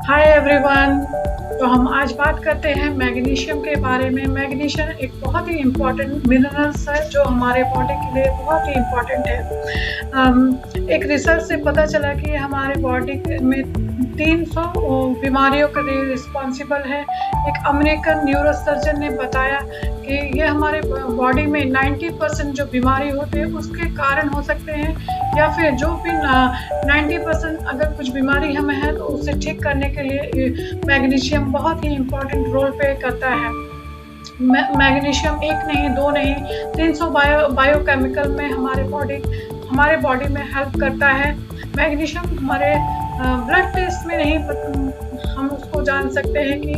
Hi everyone. तो हम आज बात करते हैं मैग्नीशियम के बारे में। मैग्नीशियम एक बहुत ही इम्पॉर्टेंट मिनरल्स है जो हमारे बॉडी के लिए बहुत ही इम्पॉर्टेंट है। एक रिसर्च से पता चला कि हमारे बॉडी में 300 बीमारियों के लिए रिस्पॉन्सिबल है। एक अमेरिकन न्यूरोसर्जन ने बताया कि ये हमारे बॉडी में 90% जो बीमारी होती है उसके कारण हो सकते हैं, या फिर जो भी 90% अगर कुछ बीमारी हमें है तो उसे ठीक करने के लिए मैग्नीशियम बहुत ही इम्पोर्टेंट रोल प्ले करता है। मैग्नीशियम एक नहीं, दो नहीं, 300 बायोकेमिकल में हमारे बॉडी में हेल्प करता है। मैग्नीशियम हमारे ब्लड टेस्ट में नहीं हम उसको जान सकते हैं कि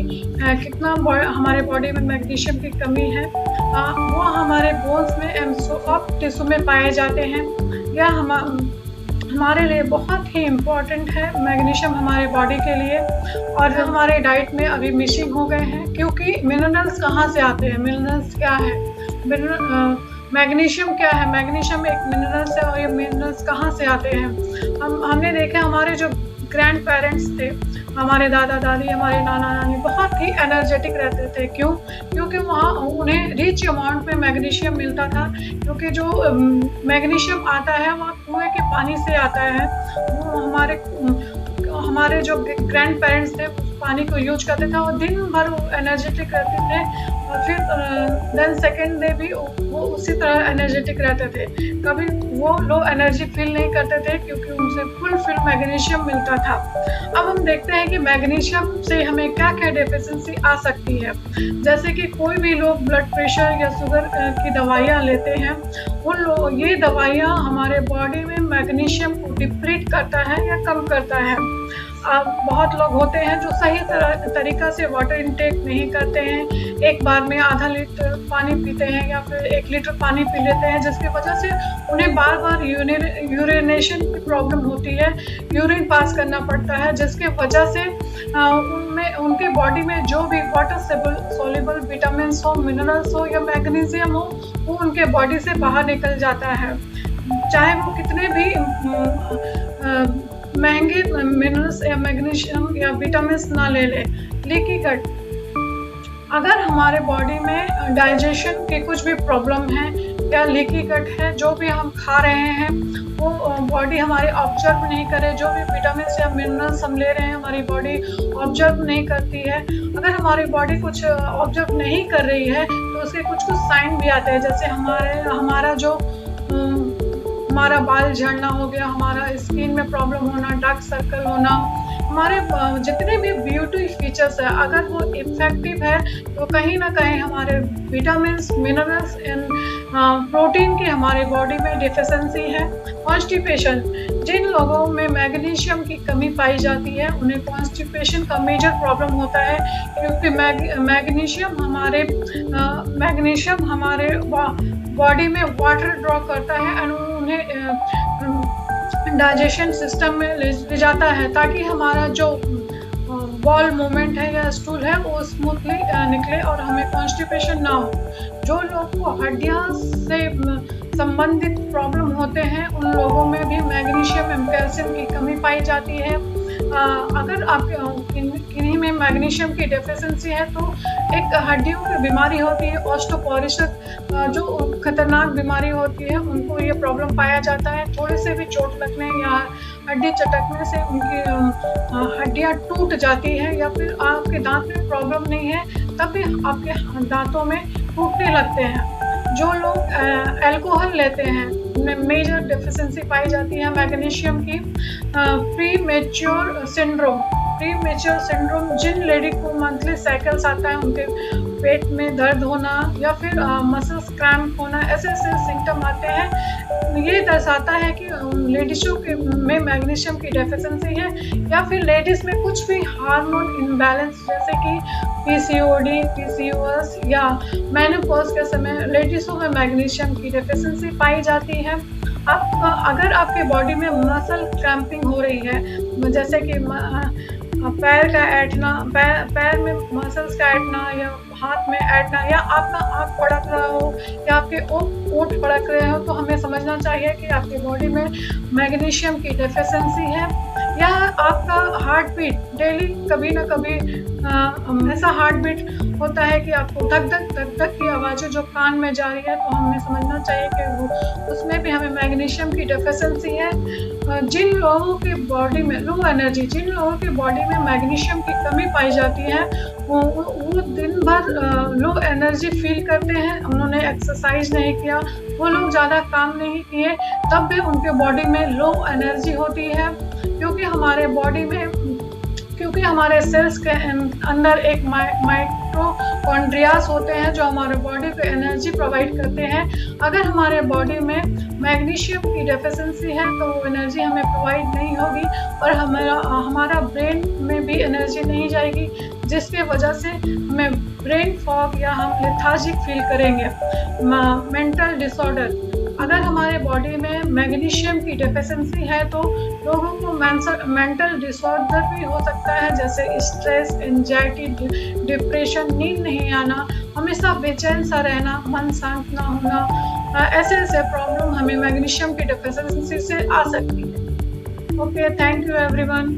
कितना हमारे बॉडी में मैग्नीशियम की कमी है। वो हमारे बोन्स में एंड सॉफ्ट टिश्यू में पाए जाते हैं। या हमारे लिए बहुत ही इम्पोर्टेंट है मैग्नीशियम हमारे बॉडी के लिए, और हमारे डाइट में अभी मिसिंग हो गए हैं। क्योंकि मिनरल्स कहाँ से आते हैं, मिनरल्स क्या है, मैग्नीशियम क्या है। मैग्नीशियम एक मिनरल्स है और ये मिनरल्स कहाँ से आते हैं। हमने देखा हमारे जो ग्रैंड पेरेंट्स थे, हमारे दादा दादी, हमारे नाना नानी बहुत ही एनर्जेटिक रहते थे। क्यों? क्योंकि वहाँ उन्हें रिच अमाउंट में मैग्नीशियम मिलता था। क्योंकि जो मैग्नीशियम आता है वह कुएं के पानी से आता है। वो हमारे जो ग्रैंड पेरेंट्स थे उस पानी को यूज करते थे और दिन भर वो एनर्जेटिक रहते थे, और फिर देन सेकेंड डे भी वो उसी तरह एनर्जेटिक रहते थे। कभी वो लो एनर्जी फील नहीं करते थे क्योंकि उनसे फुल मैग्नीशियम मिलता था। अब हम देखते हैं कि मैग्नीशियम से हमें क्या क्या डेफिशिएंसी आ सकती है। जैसे कि कोई भी लोग ब्लड प्रेशर या शुगर की दवाइयाँ लेते हैं, ये दवाइयाँ हमारे बॉडी में मैग्नीशियम को डिप्लीट करता है या कम करता है। बहुत लोग होते हैं जो सही तरीका से वाटर इनटेक नहीं करते हैं। एक बार में आधा लीटर पानी पीते हैं या फिर 1 लीटर पानी पी लेते हैं, जिसकी वजह से उन्हें बार बार यूरिनेशन की प्रॉब्लम होती है, यूरिन पास करना पड़ता है, जिसके वजह से उनके बॉडी में जो भी वाटर सोल्यूबल विटामिन हो, मिनरल्स हो या मैग्नीशियम हो, वो उनके बॉडी से बाहर निकल जाता है। चाहे वो कितने भी महंगे मिनरल्स या मैग्नीशियम या विटामिन्स ना ले लें। लीकी गट, अगर हमारे बॉडी में डाइजेशन की कुछ भी प्रॉब्लम है या लीकी गट है, जो भी हम खा रहे हैं वो बॉडी हमारे ऑब्जर्व नहीं करे, जो भी विटामिन्स या मिनरल्स हम ले रहे हैं हमारी बॉडी ऑब्जर्व नहीं करती है। अगर हमारी बॉडी कुछ ऑब्जर्व नहीं कर रही है तो उसके कुछ साइन भी आते हैं। जैसे हमारा बाल झड़ना हो गया, हमारा स्किन में प्रॉब्लम होना, डार्क सर्कल होना, हमारे जितने भी ब्यूटी फीचर्स है अगर वो इफेक्टिव है तो कहीं ना कहीं हमारे विटामिन्स, मिनरल्स एंड प्रोटीन की हमारे बॉडी में डिफिशिएंसी है। कॉन्स्टिपेशन, जिन लोगों में मैग्नीशियम की कमी पाई जाती है उन्हें कॉन्स्टिपेशन का मेजर प्रॉब्लम होता है। क्योंकि मैग्नीशियम हमारे बॉडी में वाटर ड्रॉ करता है और उन्हें डाइजेशन सिस्टम में ले जाता है, ताकि हमारा जो बॉल मूवमेंट है या स्टूल है वो स्मूथली निकले और हमें कॉन्स्टिपेशन ना हो। जो लोग को हड्डियाँ से संबंधित प्रॉब्लम होते हैं उन लोगों में भी मैग्नीशियम एंड कैल्शियम की कमी पाई जाती है। अगर आपके किन्हीं में मैग्नीशियम की डेफिशिएंसी है तो एक हड्डियों की बीमारी होती है ऑस्टियोपोरोसिस, जो खतरनाक बीमारी होती है, उनको ये प्रॉब्लम पाया जाता है। थोड़े से भी चोट लगने या हड्डी चटकने से उनकी हड्डियाँ टूट जाती है, या फिर आपके दांत में प्रॉब्लम नहीं है तब भी आपके दांतों में टूटने लगते हैं। जो लोग अल्कोहल लेते हैं उनमें मेजर डेफिशिएंसी पाई जाती है मैग्नीशियम की। प्रीमेच्योर सिंड्रोम, जिन लेडी को मंथली साइकिल्स आता है, उनके पेट में दर्द होना या फिर मसल्स क्रैम्प होना, ऐसे सिम्टम आते हैं। ये दर्शाता है कि लेडीज़ों में मैग्नीशियम की डेफिशिएंसी है, या फिर लेडीज़ में कुछ भी हार्मोन इम्बैलेंस जैसे कि PCOD, PCOS या मेनोपॉज के समय लेडीज़ों में मैग्नीशियम की डेफिशिएंसी पाई जाती है। अगर आपके बॉडी में मसल क्रैम्पिंग हो रही है, जैसे कि पैर का ऐंठना, पैर में मसल्स का ऐंठना या हाथ में ऐंठना, या आपका आँख फड़क रहा हो या आपके ओंठ फड़क रहे हो, तो हमें समझना चाहिए कि आपकी बॉडी में मैग्नीशियम की डेफिशिएंसी है। या आपका हार्ट बीट डेली कभी ना कभी ऐसा हार्ट बीट होता है कि आपको धक धक धक धक की आवाज़ें जो कान में जा रही है, तो हमें समझना चाहिए कि वो उसमें भी हमें मैग्नीशियम की डेफिशिएंसी है। जिन लोगों की बॉडी में लो एनर्जी, जिन लोगों की बॉडी में मैग्नीशियम की कमी पाई जाती है, वो दिन भर लो एनर्जी फील करते हैं। उन्होंने एक्सरसाइज नहीं किया, वो लोग ज़्यादा काम नहीं किए, तब भी उनके बॉडी में लो एनर्जी होती है। क्योंकि हमारे सेल्स के अंदर एक माइटोकॉन्ड्रियाज होते हैं जो हमारे बॉडी को एनर्जी प्रोवाइड करते हैं। अगर हमारे बॉडी में मैग्नीशियम की डेफिशिएंसी है तो वो एनर्जी हमें प्रोवाइड नहीं होगी और हमारा ब्रेन में भी एनर्जी नहीं जाएगी, जिसके वजह से हमें ब्रेन फॉग या हम लेथार्जिक फील करेंगे। मेंटल डिसऑर्डर, अगर हमारे बॉडी में मैग्नीशियम की डेफिशिएंसी है तो लोगों को मेंटल डिसऑर्डर भी हो सकता है, जैसे स्ट्रेस, एंजाइटी, डिप्रेशन, नींद नहीं आना, हमेशा बेचैन सा रहना, मन शांत ना होना। ऐसे प्रॉब्लम हमें मैग्नीशियम की डेफिशिएंसी से आ सकती है। Okay, thank you everyone.